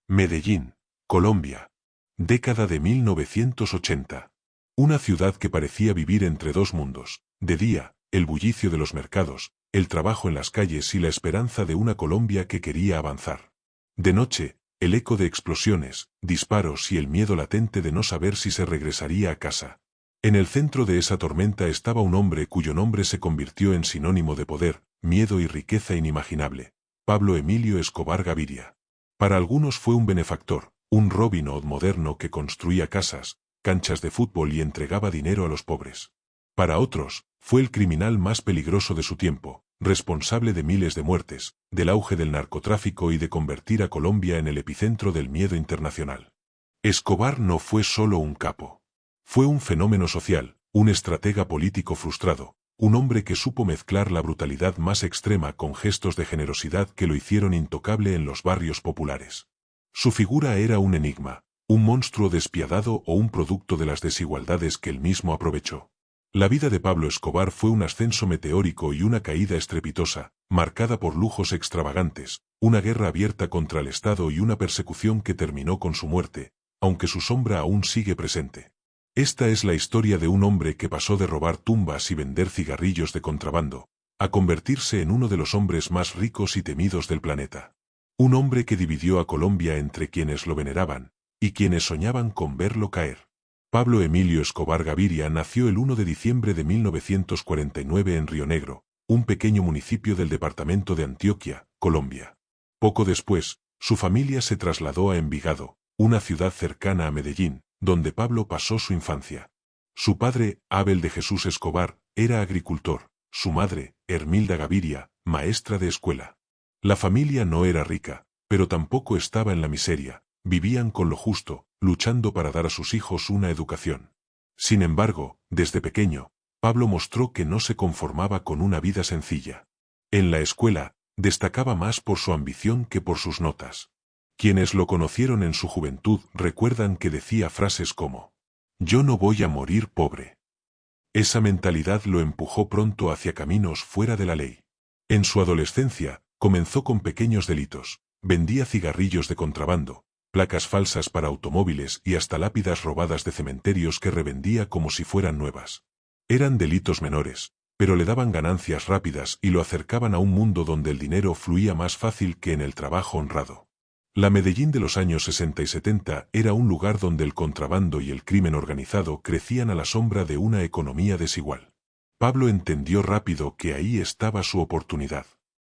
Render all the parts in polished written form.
Medellín, Colombia. Década de 1980. Una ciudad que parecía vivir entre dos mundos. De día, el bullicio de los mercados, el trabajo en las calles y la esperanza de una Colombia que quería avanzar. De noche, el eco de explosiones, disparos y el miedo latente de no saber si se regresaría a casa. En el centro de esa tormenta estaba un hombre cuyo nombre se convirtió en sinónimo de poder, miedo y riqueza inimaginable: Pablo Emilio Escobar Gaviria. Para algunos fue un benefactor, un Robin Hood moderno que construía casas, canchas de fútbol y entregaba dinero a los pobres. Para otros, fue el criminal más peligroso de su tiempo, responsable de miles de muertes, del auge del narcotráfico y de convertir a Colombia en el epicentro del miedo internacional. Escobar no fue solo un capo. Fue un fenómeno social, un estratega político frustrado, un hombre que supo mezclar la brutalidad más extrema con gestos de generosidad que lo hicieron intocable en los barrios populares. Su figura era un enigma, un monstruo despiadado o un producto de las desigualdades que él mismo aprovechó. La vida de Pablo Escobar fue un ascenso meteórico y una caída estrepitosa, marcada por lujos extravagantes, una guerra abierta contra el Estado y una persecución que terminó con su muerte, aunque su sombra aún sigue presente. Esta es la historia de un hombre que pasó de robar tumbas y vender cigarrillos de contrabando, a convertirse en uno de los hombres más ricos y temidos del planeta. Un hombre que dividió a Colombia entre quienes lo veneraban y quienes soñaban con verlo caer. Pablo Emilio Escobar Gaviria nació el 1 de diciembre de 1949 en Río Negro, un pequeño municipio del departamento de Antioquia, Colombia. Poco después, su familia se trasladó a Envigado, una ciudad cercana a Medellín, donde Pablo pasó su infancia. Su padre, Abel de Jesús Escobar, era agricultor, su madre, Hermilda Gaviria, maestra de escuela. La familia no era rica, pero tampoco estaba en la miseria, vivían con lo justo, luchando para dar a sus hijos una educación. Sin embargo, desde pequeño, Pablo mostró que no se conformaba con una vida sencilla. En la escuela, destacaba más por su ambición que por sus notas. Quienes lo conocieron en su juventud recuerdan que decía frases como: «Yo no voy a morir pobre». Esa mentalidad lo empujó pronto hacia caminos fuera de la ley. En su adolescencia, comenzó con pequeños delitos: vendía cigarrillos de contrabando, placas falsas para automóviles y hasta lápidas robadas de cementerios que revendía como si fueran nuevas. Eran delitos menores, pero le daban ganancias rápidas y lo acercaban a un mundo donde el dinero fluía más fácil que en el trabajo honrado. La Medellín de los años 60 y 70 era un lugar donde el contrabando y el crimen organizado crecían a la sombra de una economía desigual. Pablo entendió rápido que ahí estaba su oportunidad.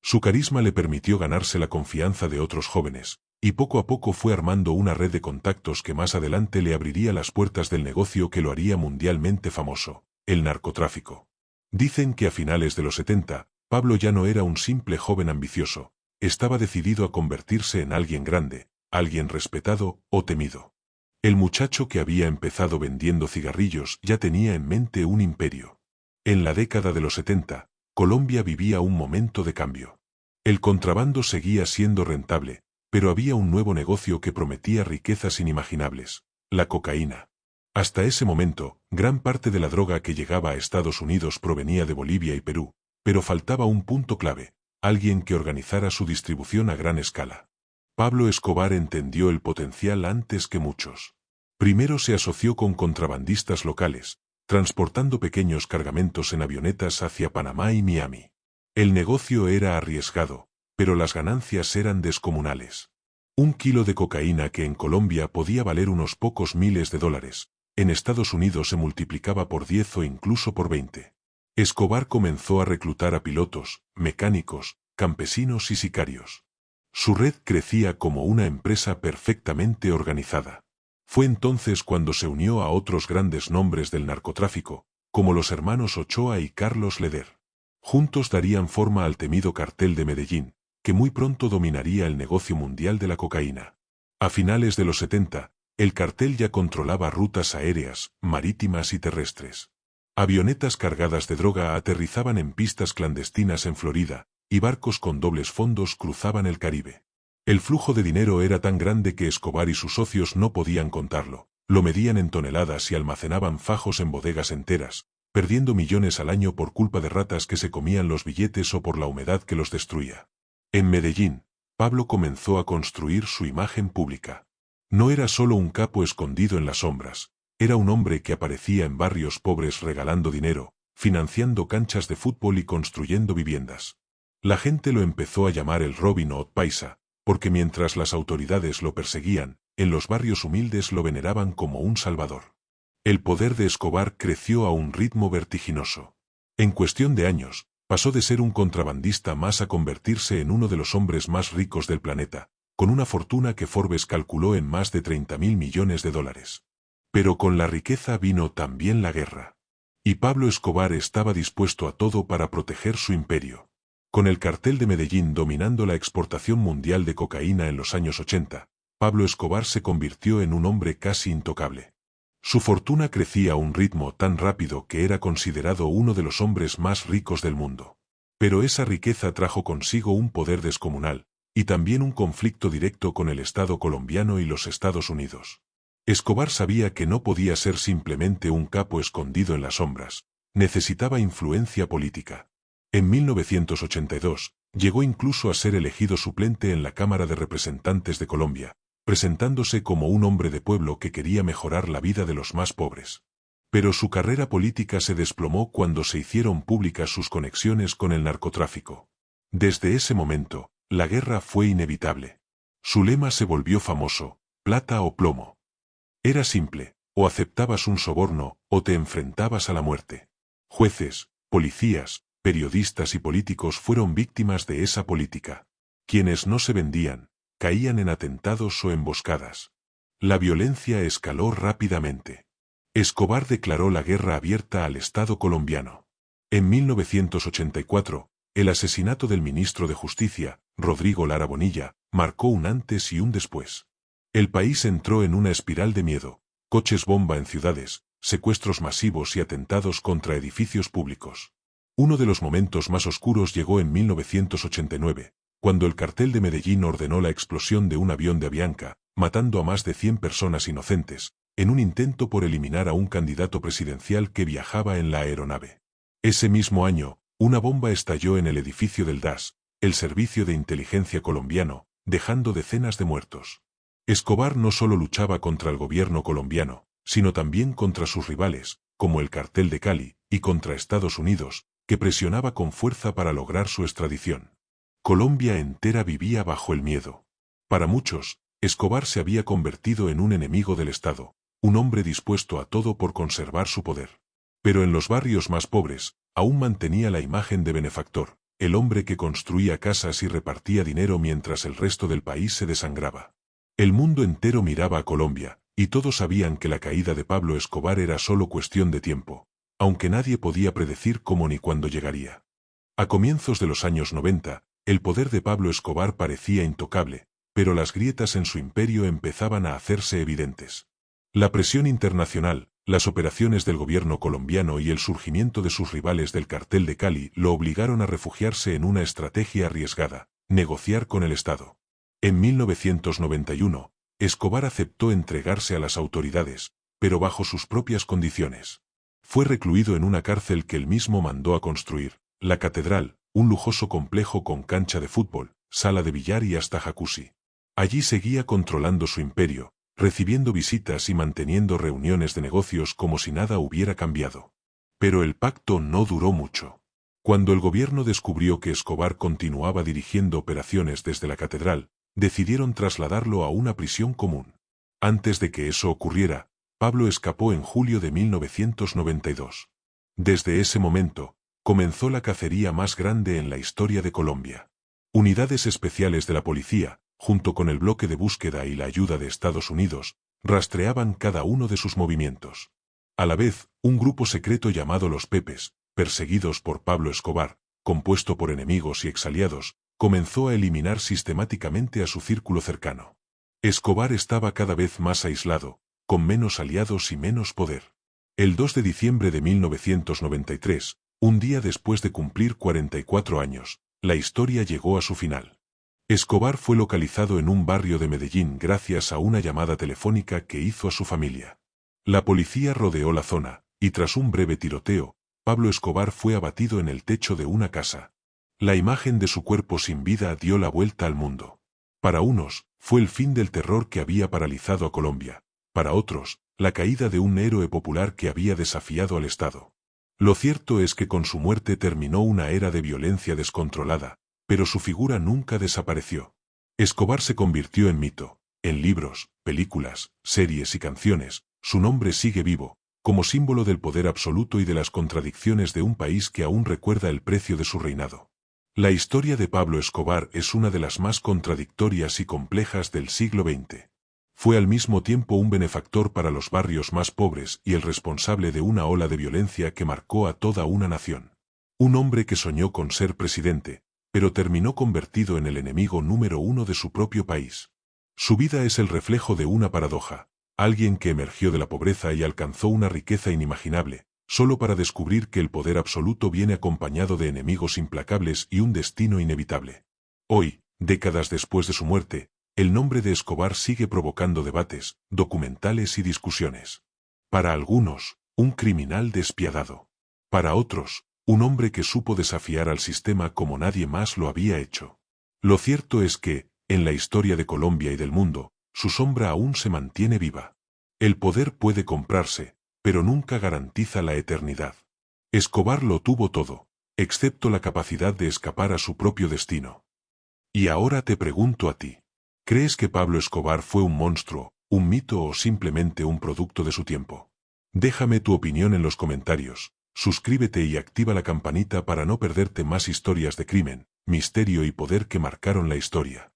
Su carisma le permitió ganarse la confianza de otros jóvenes, y poco a poco fue armando una red de contactos que más adelante le abriría las puertas del negocio que lo haría mundialmente famoso: el narcotráfico. Dicen que a finales de los 70, Pablo ya no era un simple joven ambicioso. Estaba decidido a convertirse en alguien grande, alguien respetado o temido. El muchacho que había empezado vendiendo cigarrillos ya tenía en mente un imperio. En la década de los 70, Colombia vivía un momento de cambio. El contrabando seguía siendo rentable, pero había un nuevo negocio que prometía riquezas inimaginables: la cocaína. Hasta ese momento, gran parte de la droga que llegaba a Estados Unidos provenía de Bolivia y Perú, pero faltaba un punto clave: alguien que organizara su distribución a gran escala. Pablo Escobar entendió el potencial antes que muchos. Primero se asoció con contrabandistas locales, transportando pequeños cargamentos en avionetas hacia Panamá y Miami. El negocio era arriesgado, pero las ganancias eran descomunales. Un kilo de cocaína que en Colombia podía valer unos pocos miles de dólares, en Estados Unidos se multiplicaba por 10 o incluso por 20. Escobar comenzó a reclutar a pilotos, mecánicos, campesinos y sicarios. Su red crecía como una empresa perfectamente organizada. Fue entonces cuando se unió a otros grandes nombres del narcotráfico, como los hermanos Ochoa y Carlos Leder. Juntos darían forma al temido cartel de Medellín, que muy pronto dominaría el negocio mundial de la cocaína. A finales de los 70, el cartel ya controlaba rutas aéreas, marítimas y terrestres. Avionetas cargadas de droga aterrizaban en pistas clandestinas en Florida, y barcos con dobles fondos cruzaban el Caribe. El flujo de dinero era tan grande que Escobar y sus socios no podían contarlo, lo medían en toneladas y almacenaban fajos en bodegas enteras, perdiendo millones al año por culpa de ratas que se comían los billetes o por la humedad que los destruía. En Medellín, Pablo comenzó a construir su imagen pública. No era solo un capo escondido en las sombras, era un hombre que aparecía en barrios pobres regalando dinero, financiando canchas de fútbol y construyendo viviendas. La gente lo empezó a llamar el Robin Hood paisa, porque mientras las autoridades lo perseguían, en los barrios humildes lo veneraban como un salvador. El poder de Escobar creció a un ritmo vertiginoso. En cuestión de años, pasó de ser un contrabandista más a convertirse en uno de los hombres más ricos del planeta, con una fortuna que Forbes calculó en más de 30.000 millones de dólares. Pero con la riqueza vino también la guerra. Y Pablo Escobar estaba dispuesto a todo para proteger su imperio. Con el cartel de Medellín dominando la exportación mundial de cocaína en los años 80, Pablo Escobar se convirtió en un hombre casi intocable. Su fortuna crecía a un ritmo tan rápido que era considerado uno de los hombres más ricos del mundo. Pero esa riqueza trajo consigo un poder descomunal, y también un conflicto directo con el Estado colombiano y los Estados Unidos. Escobar sabía que no podía ser simplemente un capo escondido en las sombras, necesitaba influencia política. En 1982, llegó incluso a ser elegido suplente en la Cámara de Representantes de Colombia, presentándose como un hombre de pueblo que quería mejorar la vida de los más pobres. Pero su carrera política se desplomó cuando se hicieron públicas sus conexiones con el narcotráfico. Desde ese momento, la guerra fue inevitable. Su lema se volvió famoso: plata o plomo. Era simple: o aceptabas un soborno, o te enfrentabas a la muerte. Jueces, policías, periodistas y políticos fueron víctimas de esa política. Quienes no se vendían, caían en atentados o emboscadas. La violencia escaló rápidamente. Escobar declaró la guerra abierta al Estado colombiano. En 1984, el asesinato del ministro de Justicia, Rodrigo Lara Bonilla, marcó un antes y un después. El país entró en una espiral de miedo: coches bomba en ciudades, secuestros masivos y atentados contra edificios públicos. Uno de los momentos más oscuros llegó en 1989, cuando el cartel de Medellín ordenó la explosión de un avión de Avianca, matando a más de 100 personas inocentes, en un intento por eliminar a un candidato presidencial que viajaba en la aeronave. Ese mismo año, una bomba estalló en el edificio del DAS, el Servicio de Inteligencia colombiano, dejando decenas de muertos. Escobar no solo luchaba contra el gobierno colombiano, sino también contra sus rivales, como el Cartel de Cali, y contra Estados Unidos, que presionaba con fuerza para lograr su extradición. Colombia entera vivía bajo el miedo. Para muchos, Escobar se había convertido en un enemigo del Estado, un hombre dispuesto a todo por conservar su poder. Pero en los barrios más pobres, aún mantenía la imagen de benefactor, el hombre que construía casas y repartía dinero mientras el resto del país se desangraba. El mundo entero miraba a Colombia, y todos sabían que la caída de Pablo Escobar era solo cuestión de tiempo, aunque nadie podía predecir cómo ni cuándo llegaría. A comienzos de los años 90, el poder de Pablo Escobar parecía intocable, pero las grietas en su imperio empezaban a hacerse evidentes. La presión internacional, las operaciones del gobierno colombiano y el surgimiento de sus rivales del Cartel de Cali lo obligaron a refugiarse en una estrategia arriesgada: negociar con el Estado. En 1991, Escobar aceptó entregarse a las autoridades, pero bajo sus propias condiciones. Fue recluido en una cárcel que él mismo mandó a construir, la Catedral, un lujoso complejo con cancha de fútbol, sala de billar y hasta jacuzzi. Allí seguía controlando su imperio, recibiendo visitas y manteniendo reuniones de negocios como si nada hubiera cambiado. Pero el pacto no duró mucho. Cuando el gobierno descubrió que Escobar continuaba dirigiendo operaciones desde la Catedral, decidieron trasladarlo a una prisión común. Antes de que eso ocurriera, Pablo escapó en julio de 1992. Desde ese momento, comenzó la cacería más grande en la historia de Colombia. Unidades especiales de la policía, junto con el bloque de búsqueda y la ayuda de Estados Unidos, rastreaban cada uno de sus movimientos. A la vez, un grupo secreto llamado los Pepes, perseguidos por Pablo Escobar, compuesto por enemigos y exaliados, comenzó a eliminar sistemáticamente a su círculo cercano. Escobar estaba cada vez más aislado, con menos aliados y menos poder. El 2 de diciembre de 1993, un día después de cumplir 44 años, la historia llegó a su final. Escobar fue localizado en un barrio de Medellín gracias a una llamada telefónica que hizo a su familia. La policía rodeó la zona, y tras un breve tiroteo, Pablo Escobar fue abatido en el techo de una casa. La imagen de su cuerpo sin vida dio la vuelta al mundo. Para unos, fue el fin del terror que había paralizado a Colombia. Para otros, la caída de un héroe popular que había desafiado al Estado. Lo cierto es que con su muerte terminó una era de violencia descontrolada, pero su figura nunca desapareció. Escobar se convirtió en mito. En libros, películas, series y canciones, su nombre sigue vivo, como símbolo del poder absoluto y de las contradicciones de un país que aún recuerda el precio de su reinado. La historia de Pablo Escobar es una de las más contradictorias y complejas del siglo XX. Fue al mismo tiempo un benefactor para los barrios más pobres y el responsable de una ola de violencia que marcó a toda una nación. Un hombre que soñó con ser presidente, pero terminó convertido en el enemigo número uno de su propio país. Su vida es el reflejo de una paradoja: alguien que emergió de la pobreza y alcanzó una riqueza inimaginable, solo para descubrir que el poder absoluto viene acompañado de enemigos implacables y un destino inevitable. Hoy, décadas después de su muerte, el nombre de Escobar sigue provocando debates, documentales y discusiones. Para algunos, un criminal despiadado. Para otros, un hombre que supo desafiar al sistema como nadie más lo había hecho. Lo cierto es que, en la historia de Colombia y del mundo, su sombra aún se mantiene viva. El poder puede comprarse, pero nunca garantiza la eternidad. Escobar lo tuvo todo, excepto la capacidad de escapar a su propio destino. Y ahora te pregunto a ti. ¿Crees que Pablo Escobar fue un monstruo, un mito o simplemente un producto de su tiempo? Déjame tu opinión en los comentarios, suscríbete y activa la campanita para no perderte más historias de crimen, misterio y poder que marcaron la historia.